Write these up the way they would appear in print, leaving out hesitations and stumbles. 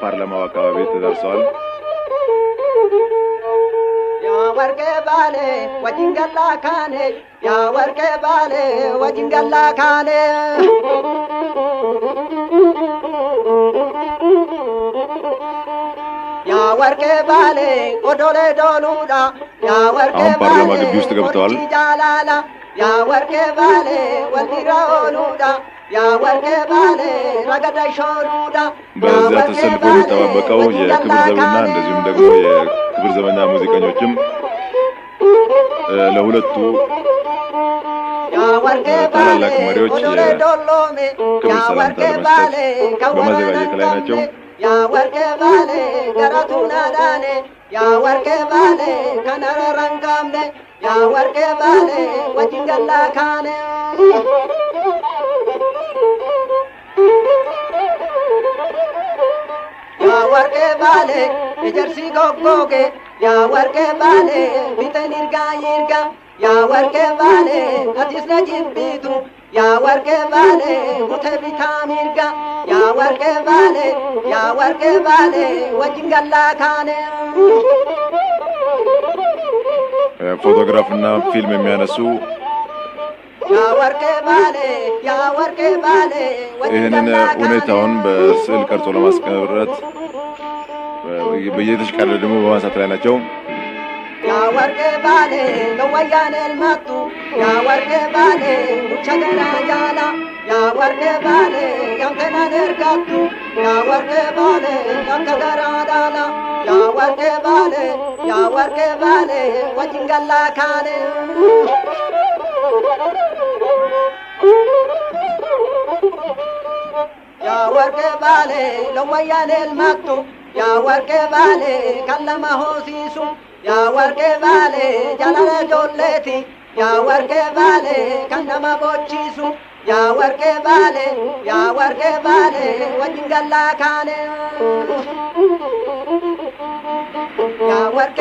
ፓርላማው አካባቢ ተደርሷል። ያ ወርቄ ባሌ ወጅንገላ ካኔ ያ ወርቄ ባሌ ወጅንገላ ካኔ ያ ወርቄ ባሌ ኦዶሌ ዶሉዳ ያ ወርቄ ፓርላማ ግቢ ውስጥ ገብተዋል። ጃላላ ያ ወርቄ ባሌ ወልዲራ ኦሉዳ ያ ወርቄ ባሌ ረገዳ ሾሩዳ በዚያ ተሰልፎ የተጠባበቀው የክብር ዘበኛ እንደዚሁም ደግሞ የክብር ዘበኛ ሙዚቀኞችም ለሁለቱ ታላላቅ መሪዎች የክብር ሰላምታ ለመስጠት በመዘጋጀት ላይ ናቸው። ያ ወርቄ ባሌ ገራቱና ዳኔ ያ ወርቄ ባሌ ከነረ ረንጋምኔ ያ ወርቄ ባሌ ወጅንገላ ካኔ ያ ወርቄ ባሌ እጀርሲ ጎጎጌ ያ ወርቄ ባሌ ቢተን ይርጋ ይርጋ ያ ወርቄ ባሌ አዲስ ነጅቢቱ ያ ወርቄ ባሌ ሙተ ቢታም ይርጋ ያ ወርቄ ባሌ ወጅንገላ ካኔ ፎቶግራፍና ፊልም የሚያነሱ ያ ወርቄ ባሌ ይህንን ሁኔታውን በስዕል ቀርጾ ለማስቀረት በየተሽካለ በማንሳት ላይ ናቸው። ያ ወርቄ ባሌ ለወያኔ ልማቱ ያ ወርቄ ባሌ ሙቸገራ ጃላ ያ ወርቄ ባሌ ያንተና ደርጋቱ ያ ወርቄ ባሌ ያንተገራ ዳላ ያ ወርቄ ባሌ ወጅንገላ ካኔ ያ ወርቄ ባሌ ለወያኔ ልማቱ ያ ወርቄ ባሌ ከለማ ሆሲሱ ያ ወርቄ ባሌ ጃላለ ጆሌቲ ያ ወርቄ ባሌ ከነማ ቦቺሱ ያ ወርቄ ባሌ ወጅንገላ ካኔ ያ ወርቄ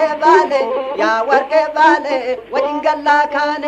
ባሌ ወጅንገላ ካኔ